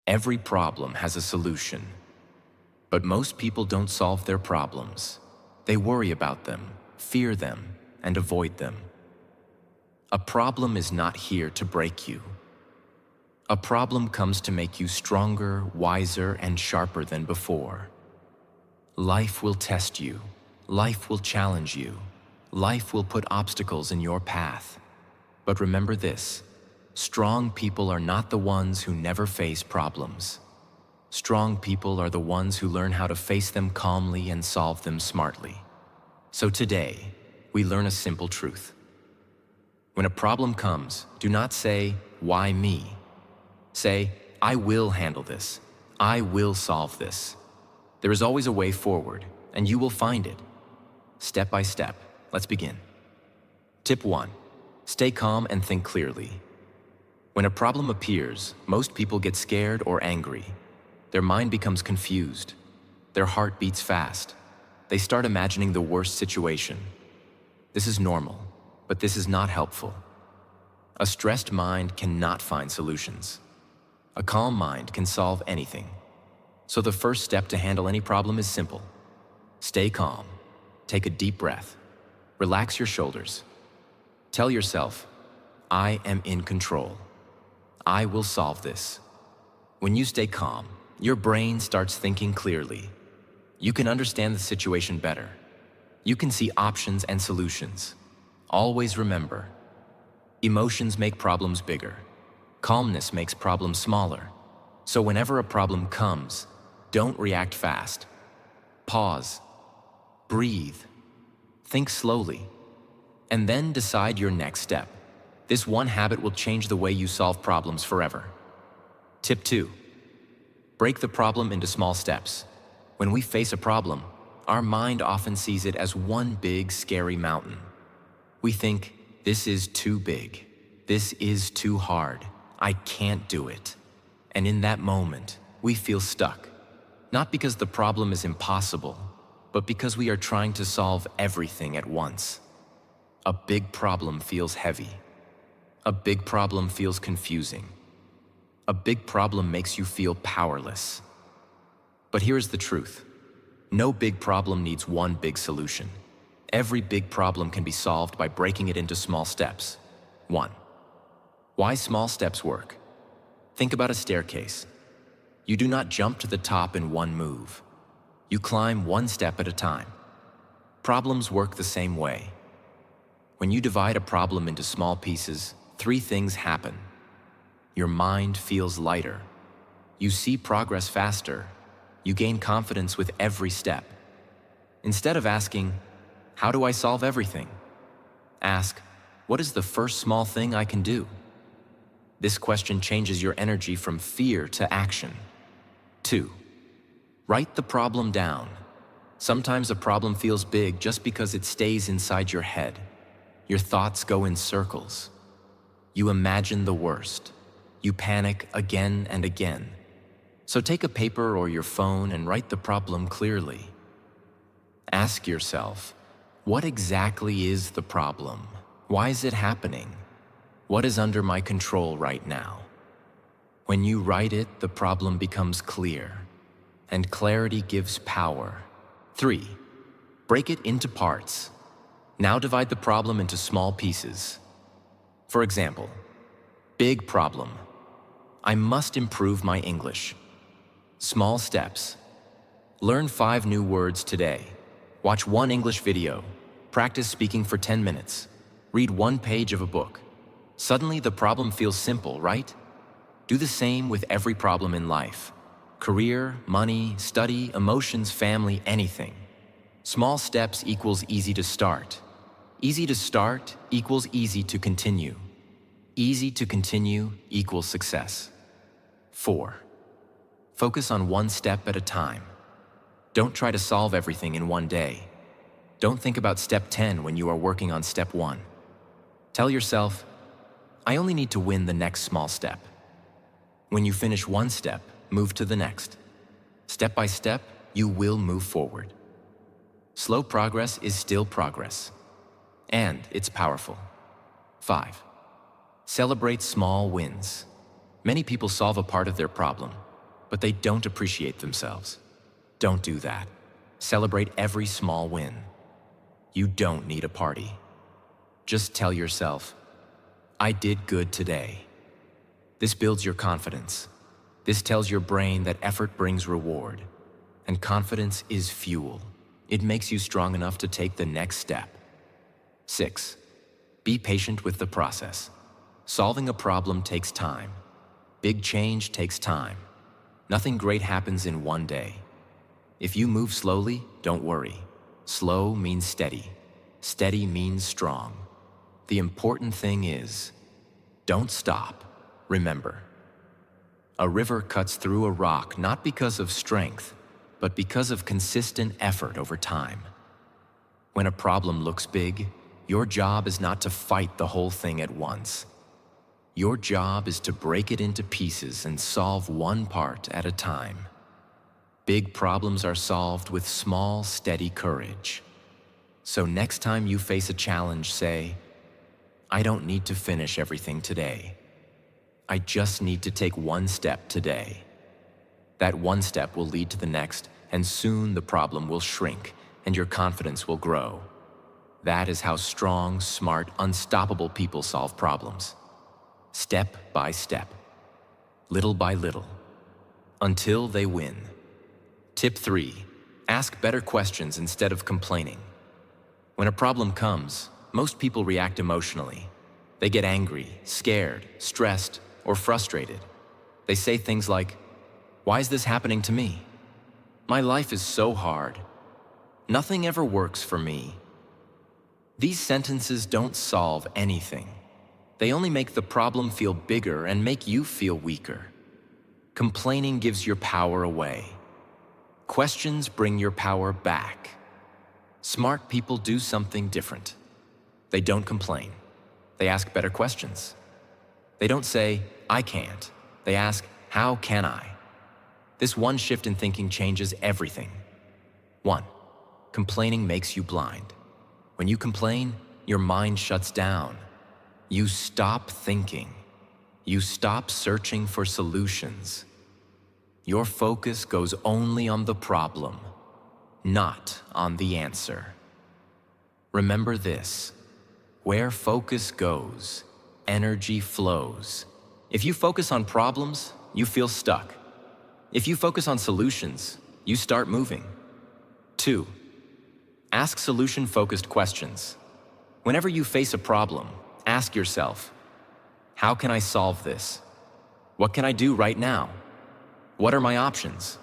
Every problem has a solution. But most people don't solve their problems. They worry about them, fear them, and avoid them. A problem is not here to break you. A problem comes to make you stronger, wiser, and sharper than before. Life will test you. Life will challenge you. Life will put obstacles in your path. But remember this: strong people are not the ones who never face problems. Strong people are the ones who learn how to face them calmly and solve them smartly. So today, we learn a simple truth. When a problem comes, do not say, "Why me?" Say, "I will handle this. I will solve this." There is always a way forward, and you will find it. Step by step, let's begin. Tip 1. Stay calm and think clearly. When a problem appears, most people get scared or angry. Their mind becomes confused. Their heart beats fast. They start imagining the worst situation. This is normal, but this is not helpful. A stressed mind cannot find solutions. A calm mind can solve anything. So the first step to handle any problem is simple. Stay calm. Take a deep breath. Relax your shoulders. Tell yourself, "I am in control. I will solve this." When you stay calm, your brain starts thinking clearly. You can understand the situation better. You can see options and solutions. Always remember, emotions make problems bigger. Calmness makes problems smaller. So whenever a problem comes, don't react fast. Pause. Breathe. Think slowly. And then decide your next step. This one habit will change the way you solve problems forever. Tip 2. Break the problem into small steps. When we face a problem, our mind often sees it as one big, scary mountain. We think, "This is too big. This is too hard. I can't do it." And in that moment, we feel stuck. Not because the problem is impossible, but because we are trying to solve everything at once. A big problem feels heavy. A big problem feels confusing. A big problem makes you feel powerless. But here's the truth. No big problem needs one big solution. Every big problem can be solved by breaking it into small steps. 1. Why small steps work? Think about a staircase. You do not jump to the top in one move. You climb one step at a time. Problems work the same way. When you divide a problem into small pieces, 3 things happen. Your mind feels lighter. You see progress faster. You gain confidence with every step. Instead of asking, "How do I solve everything?" ask, "What is the first small thing I can do?" This question changes your energy from fear to action. 2. Write the problem down. Sometimes a problem feels big just because it stays inside your head. Your thoughts go in circles. You imagine the worst. You panic again and again. So take a paper or your phone and write the problem clearly. Ask yourself, what exactly is the problem? Why is it happening? What is under my control right now? When you write it, the problem becomes clear, and clarity gives power. 3. Break it into parts. Now divide the problem into small pieces. For example, big problem. I must improve my English. Small steps. Learn 5 new words today. Watch 1 English video. Practice speaking for 10 minutes. Read 1 page of a book. Suddenly the problem feels simple, right? Do the same with every problem in life. Career, money, study, emotions, family, anything. Small steps equals easy to start. Easy to start equals easy to continue. Easy to continue equals success. 4. Focus on 1 step at a time. Don't try to solve everything in one day. Don't think about step 10 when you are working on step 1. Tell yourself, I only need to win the next small step. When you finish 1 step, move to the next. Step by step, you will move forward. Slow progress is still progress, and it's powerful. 5. Celebrate small wins. Many people solve a part of their problem, but they don't appreciate themselves. Don't do that. Celebrate every small win. You don't need a party. Just tell yourself, I did good today. This builds your confidence. This tells your brain that effort brings reward. And confidence is fuel. It makes you strong enough to take the next step. 6. Be patient with the process. Solving a problem takes time. Big change takes time. Nothing great happens in one day. If you move slowly, don't worry. Slow means steady. Steady means strong. The important thing is, don't stop. Remember, a river cuts through a rock not because of strength, but because of consistent effort over time. When a problem looks big, your job is not to fight the whole thing at once. Your job is to break it into pieces and solve one part at a time. Big problems are solved with small, steady courage. So next time you face a challenge, say, I don't need to finish everything today. I just need to take one step today. That one step will lead to the next, and soon the problem will shrink and your confidence will grow. That is how strong, smart, unstoppable people solve problems. Step by step, little by little, until they win. Tip 3. Ask better questions instead of complaining. When a problem comes, most people react emotionally. They get angry, scared, stressed, or frustrated. They say things like, why is this happening to me? My life is so hard. Nothing ever works for me. These sentences don't solve anything. They only make the problem feel bigger and make you feel weaker. Complaining gives your power away. Questions bring your power back. Smart people do something different. They don't complain. They ask better questions. They don't say, I can't. They ask, how can I? This one shift in thinking changes everything. 1. Complaining makes you blind. When you complain, your mind shuts down. You stop thinking. You stop searching for solutions. Your focus goes only on the problem, not on the answer. Remember this: where focus goes, energy flows. If you focus on problems, you feel stuck. If you focus on solutions, you start moving. 2. Ask solution-focused questions. Whenever you face a problem, ask yourself, how can I solve this? What can I do right now? What are my options?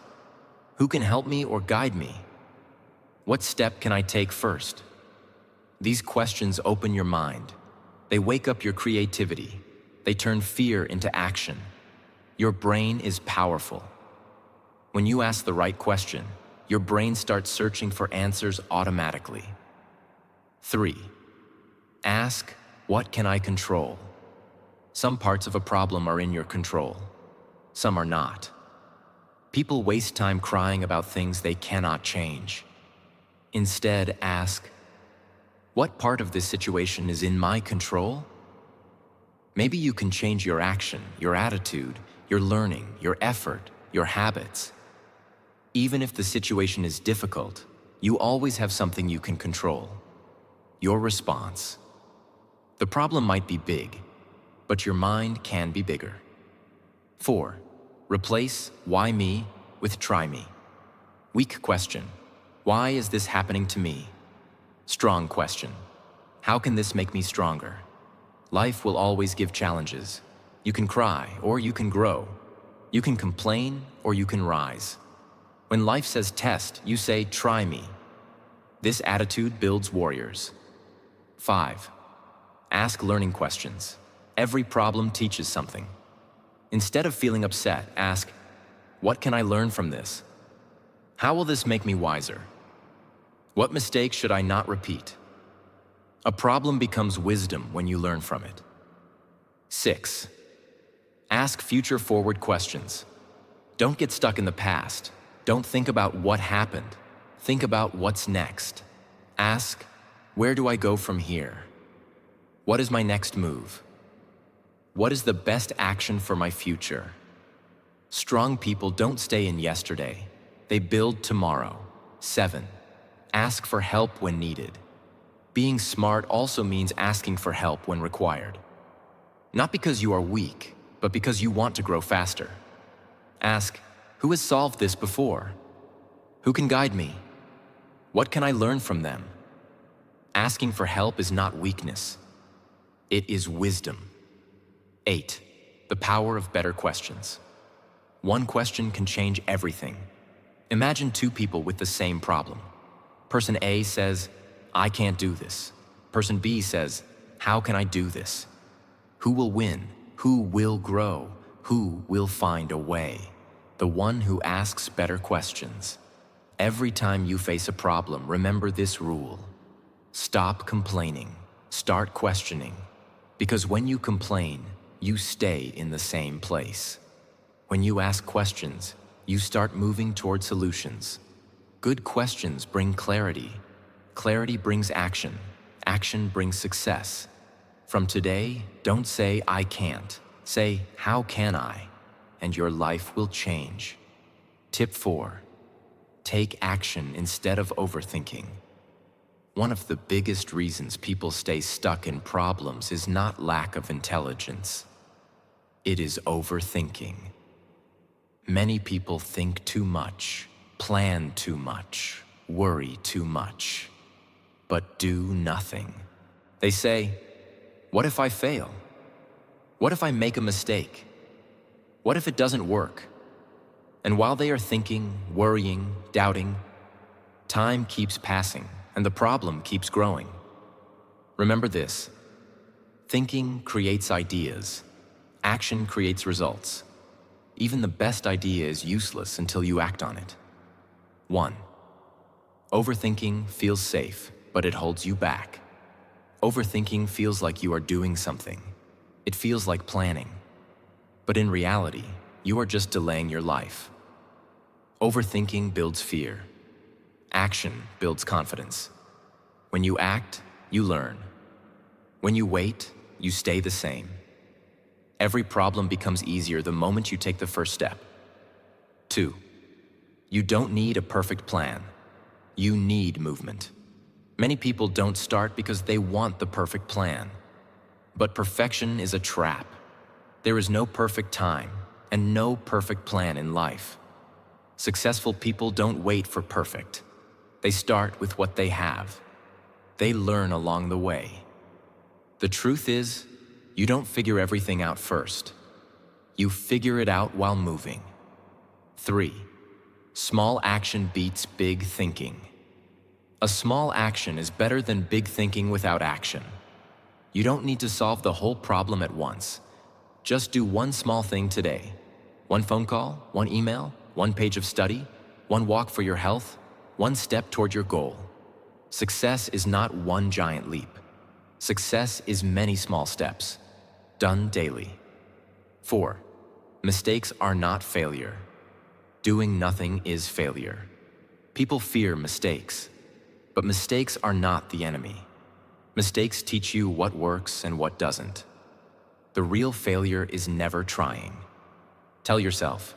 Who can help me or guide me? What step can I take first? These questions open your mind. They wake up your creativity. They turn fear into action. Your brain is powerful. When you ask the right question, your brain starts searching for answers automatically. 3. Ask, what can I control? Some parts of a problem are in your control. Some are not. People waste time crying about things they cannot change. Instead, ask, what part of this situation is in my control? Maybe you can change your action, your attitude, your learning, your effort, your habits. Even if the situation is difficult, you always have something you can control: your response. The problem might be big, but your mind can be bigger. 4. Replace why me with try me. Weak question: why is this happening to me? Strong question: how can this make me stronger? Life will always give challenges. You can cry or you can grow. You can complain or you can rise. When life says test, you say try me. This attitude builds warriors. 5. Ask learning questions. Every problem teaches something. Instead of feeling upset, ask, what can I learn from this? How will this make me wiser? What mistakes should I not repeat? A problem becomes wisdom when you learn from it. 6. Ask future-forward questions. Don't get stuck in the past. Don't think about what happened. Think about what's next. Ask, where do I go from here? What is my next move? What is the best action for my future? Strong people don't stay in yesterday. They build tomorrow. 7. Ask for help when needed. Being smart also means asking for help when required. Not because you are weak, but because you want to grow faster. Ask, who has solved this before? Who can guide me? What can I learn from them? Asking for help is not weakness. It is wisdom. 8. The power of better questions. One question can change everything. Imagine two people with the same problem. Person A says, I can't do this. Person B says, how can I do this? Who will win? Who will grow? Who will find a way? The one who asks better questions. Every time you face a problem, remember this rule. Stop complaining. Start questioning. Because when you complain, you stay in the same place. When you ask questions, you start moving toward solutions. Good questions bring clarity. Clarity brings action. Action brings success. From today, don't say, I can't. Say, how can I? And your life will change. Tip 4. Take action instead of overthinking. One of the biggest reasons people stay stuck in problems is not lack of intelligence. It is overthinking. Many people think too much, plan too much, worry too much, but do nothing. They say, what if I fail? What if I make a mistake? What if it doesn't work? And while they are thinking, worrying, doubting, time keeps passing and the problem keeps growing. Remember this: thinking creates ideas. Action creates results. Even the best idea is useless until you act on it. 1. Overthinking feels safe, but it holds you back. Overthinking feels like you are doing something. It feels like planning. But in reality, you are just delaying your life. Overthinking builds fear. Action builds confidence. When you act, you learn. When you wait, you stay the same. Every problem becomes easier the moment you take the first step. 2. You don't need a perfect plan. You need movement. Many people don't start because they want the perfect plan. But perfection is a trap. There is no perfect time and no perfect plan in life. Successful people don't wait for perfect. They start with what they have. They learn along the way. The truth is, you don't figure everything out first. You figure it out while moving. 3. Small action beats big thinking. A small action is better than big thinking without action. You don't need to solve the whole problem at once. Just do one small thing today. One phone call, one email, one page of study, one walk for your health, one step toward your goal. Success is not one giant leap. Success is many small steps, done daily. 4. Mistakes are not failure. Doing nothing is failure. People fear mistakes, but mistakes are not the enemy. Mistakes teach you what works and what doesn't. The real failure is never trying. Tell yourself,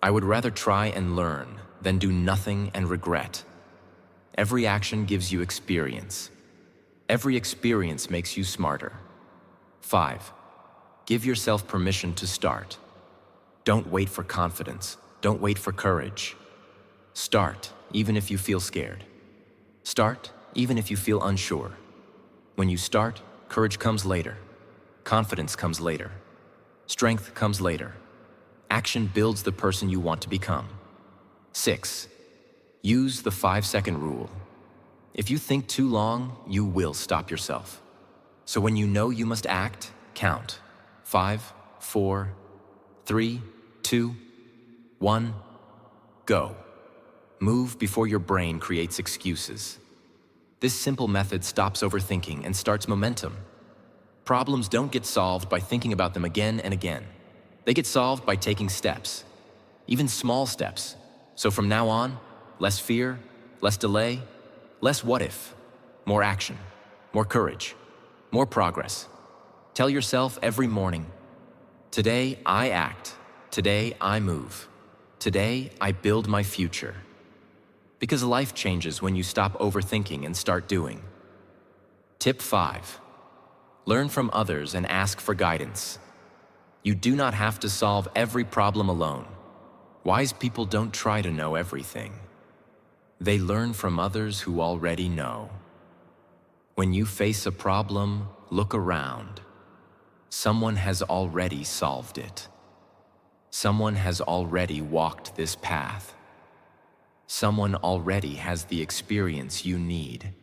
I would rather try and learn than do nothing and regret. Every action gives you experience. Every experience makes you smarter. 5. Give yourself permission to start. Don't wait for confidence. Don't wait for courage. Start, even if you feel scared. Start, even if you feel unsure. When you start, courage comes later. Confidence comes later. Strength comes later. Action builds the person you want to become. 6. Use the 5-second rule. If you think too long, you will stop yourself. So when you know you must act, count. 5, 4, 3, 2, 1, go. Move before your brain creates excuses. This simple method stops overthinking and starts momentum. Problems don't get solved by thinking about them again and again. They get solved by taking steps, even small steps. So from now on, less fear, less delay, less what if, more action, more courage, more progress. Tell yourself every morning, today I act, Today I move. Today I build my future. Because life changes when you stop overthinking and start doing. Tip 5. Learn from others and ask for guidance. You do not have to solve every problem alone. Wise people don't try to know everything. They learn from others who already know. When you face a problem, look around. Someone has already solved it. Someone has already walked this path. Someone already has the experience you need.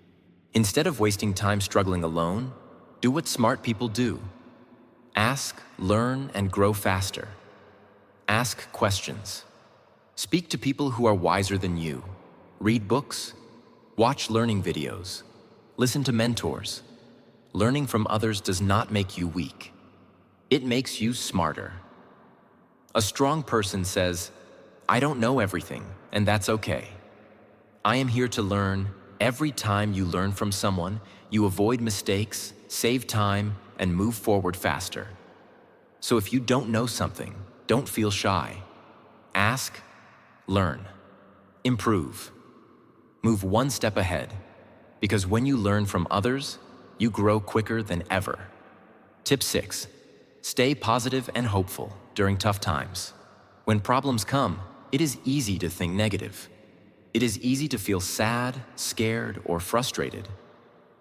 Instead of wasting time struggling alone, do what smart people do. Ask, learn, and grow faster. Ask questions. Speak to people who are wiser than you. Read books. Watch learning videos. Listen to mentors. Learning from others does not make you weak. It makes you smarter. A strong person says, "I don't know everything, and that's okay. I am here to learn." Every time you learn from someone, you avoid mistakes, save time, and move forward faster. So if you don't know something, don't feel shy. Ask, learn, improve. Move one step ahead, because when you learn from others, you grow quicker than ever. Tip 6. Stay positive and hopeful during tough times. When problems come, it is easy to think negative. It is easy to feel sad, scared, or frustrated.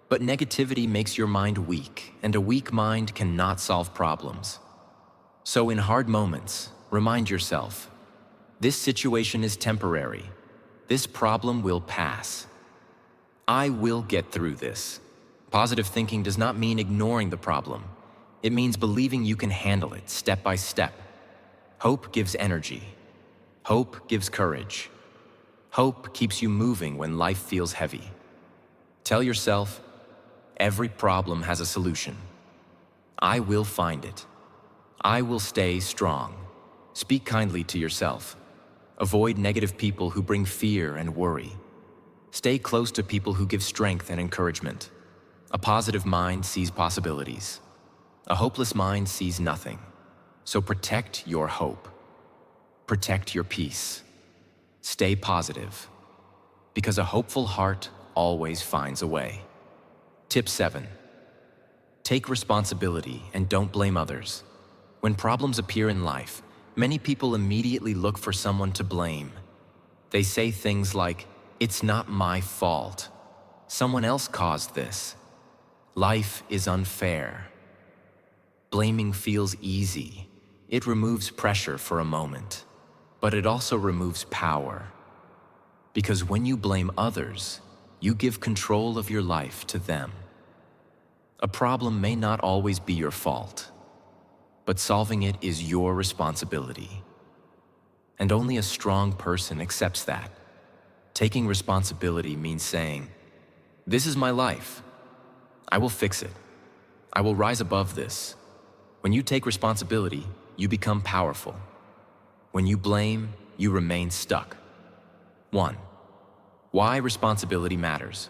But negativity makes your mind weak, and a weak mind cannot solve problems. So in hard moments, remind yourself, this situation is temporary. This problem will pass. I will get through this. Positive thinking does not mean ignoring the problem. It means believing you can handle it step by step. Hope gives energy. Hope gives courage. Hope keeps you moving when life feels heavy. Tell yourself, every problem has a solution. I will find it. I will stay strong. Speak kindly to yourself. Avoid negative people who bring fear and worry. Stay close to people who give strength and encouragement. A positive mind sees possibilities. A hopeless mind sees nothing. So protect your hope. Protect your peace. Stay positive, because a hopeful heart always finds a way. Tip 7. Take responsibility and don't blame others. When problems appear in life, many people immediately look for someone to blame. They say things like, "It's not my fault. Someone else caused this. Life is unfair." Blaming feels easy. It removes pressure for a moment. But it also removes power. Because when you blame others, you give control of your life to them. A problem may not always be your fault, but solving it is your responsibility. And only a strong person accepts that. Taking responsibility means saying, "This is my life. I will fix it. I will rise above this." When you take responsibility, you become powerful. When you blame, you remain stuck. 1. Why responsibility matters.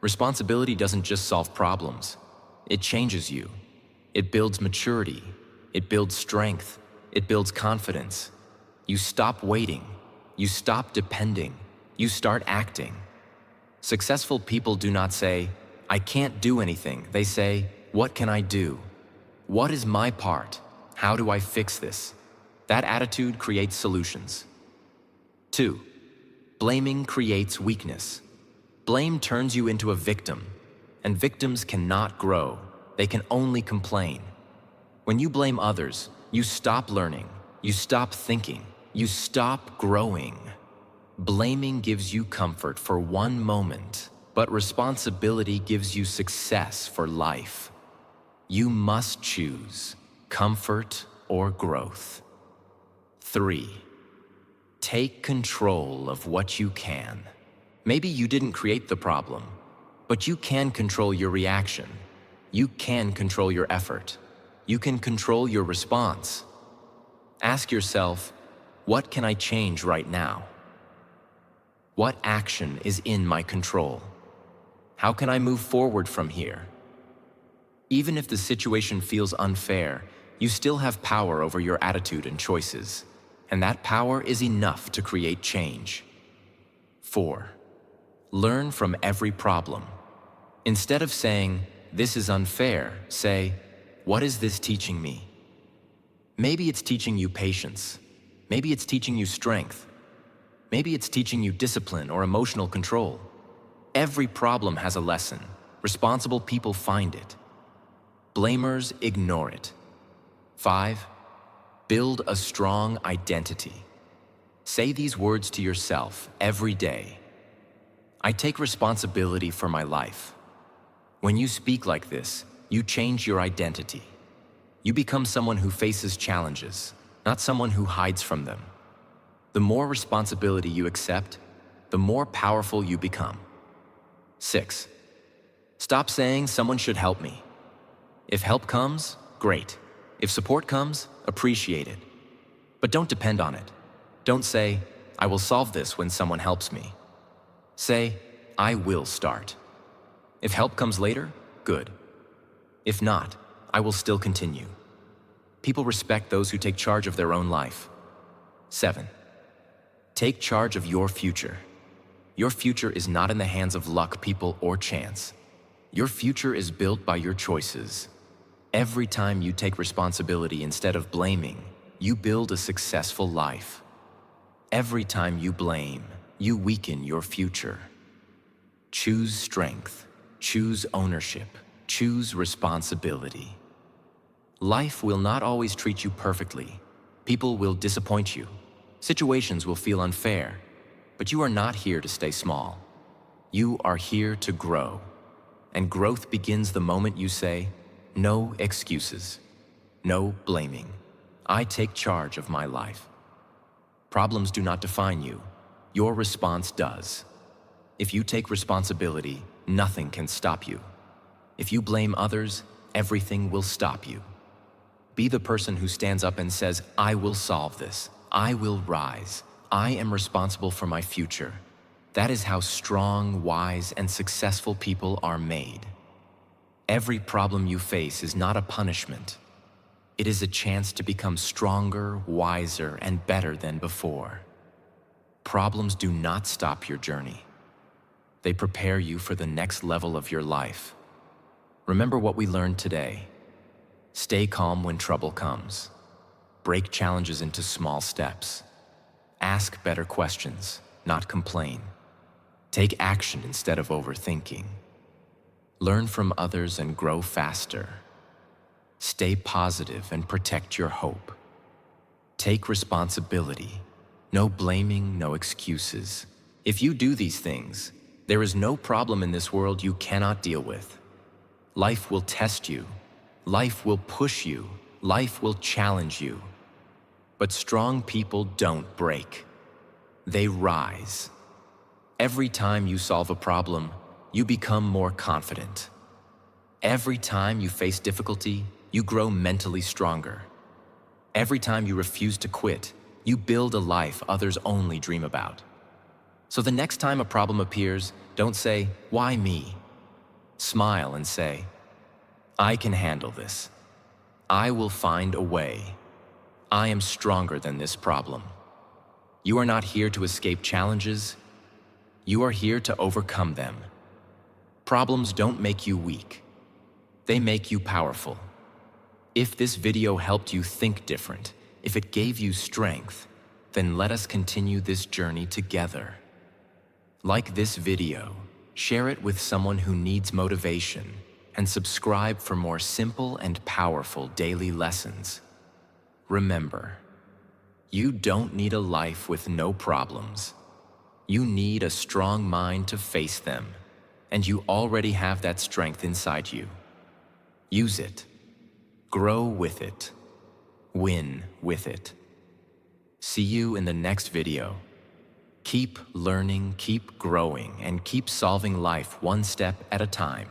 Responsibility doesn't just solve problems. It changes you. It builds maturity. It builds strength. It builds confidence. You stop waiting. You stop depending. You start acting. Successful people do not say, "I can't do anything." They say, "What can I do? What is my part? How do I fix this?" That attitude creates solutions. 2. Blaming creates weakness. Blame turns you into a victim, and victims cannot grow. They can only complain. When you blame others, you stop learning, you stop thinking, you stop growing. Blaming gives you comfort for one moment, but responsibility gives you success for life. You must choose comfort or growth. 3. Take control of what you can. Maybe you didn't create the problem, but you can control your reaction. You can control your effort. You can control your response. Ask yourself, what can I change right now? What action is in my control? How can I move forward from here? Even if the situation feels unfair, you still have power over your attitude and choices, and that power is enough to create change. 4. Learn from every problem. Instead of saying, "This is unfair," say, "What is this teaching me?" Maybe it's teaching you patience. Maybe it's teaching you strength. Maybe it's teaching you discipline or emotional control. Every problem has a lesson. Responsible people find it. Blamers ignore it. 5. Build a strong identity. Say these words to yourself every day. I take responsibility for my life. When you speak like this, you change your identity. You become someone who faces challenges, not someone who hides from them. The more responsibility you accept, the more powerful you become. 6. Stop saying someone should help me. If help comes, great. If support comes, appreciate it. But don't depend on it. Don't say, "I will solve this when someone helps me." Say, "I will start." If help comes later, good. If not, I will still continue. People respect those who take charge of their own life. 7. Take charge of your future. Your future is not in the hands of luck, people, or chance. Your future is built by your choices. Every time you take responsibility instead of blaming, you build a successful life. Every time you blame, you weaken your future. Choose strength. Choose ownership. Choose responsibility. Life will not always treat you perfectly. People will disappoint you. Situations will feel unfair. But you are not here to stay small. You are here to grow. And growth begins the moment you say, "No excuses. No blaming. I take charge of my life." Problems do not define you. Your response does. If you take responsibility, nothing can stop you. If you blame others, everything will stop you. Be the person who stands up and says, "I will solve this. I will rise. I am responsible for my future." That is how strong, wise, and successful people are made. Every problem you face is not a punishment. It is a chance to become stronger, wiser, and better than before. Problems do not stop your journey. They prepare you for the next level of your life. Remember what we learned today. Stay calm when trouble comes. Break challenges into small steps. Ask better questions, not complain. Take action instead of overthinking. Learn from others and grow faster. Stay positive and protect your hope. Take responsibility. No blaming, no excuses. If you do these things, there is no problem in this world you cannot deal with. Life will test you. Life will push you. Life will challenge you. But strong people don't break. They rise. Every time you solve a problem, you become more confident. Every time you face difficulty, you grow mentally stronger. Every time you refuse to quit, you build a life others only dream about. So the next time a problem appears, don't say, "Why me?" Smile and say, "I can handle this. I will find a way. I am stronger than this problem." You are not here to escape challenges. You are here to overcome them. Problems don't make you weak. They make you powerful. If this video helped you think different, if it gave you strength, then let us continue this journey together. Like this video, share it with someone who needs motivation, and subscribe for more simple and powerful daily lessons. Remember, you don't need a life with no problems. You need a strong mind to face them, and you already have that strength inside you. Use it. Grow with it. Win with it. See you in the next video. Keep learning, keep growing, and keep solving life one step at a time.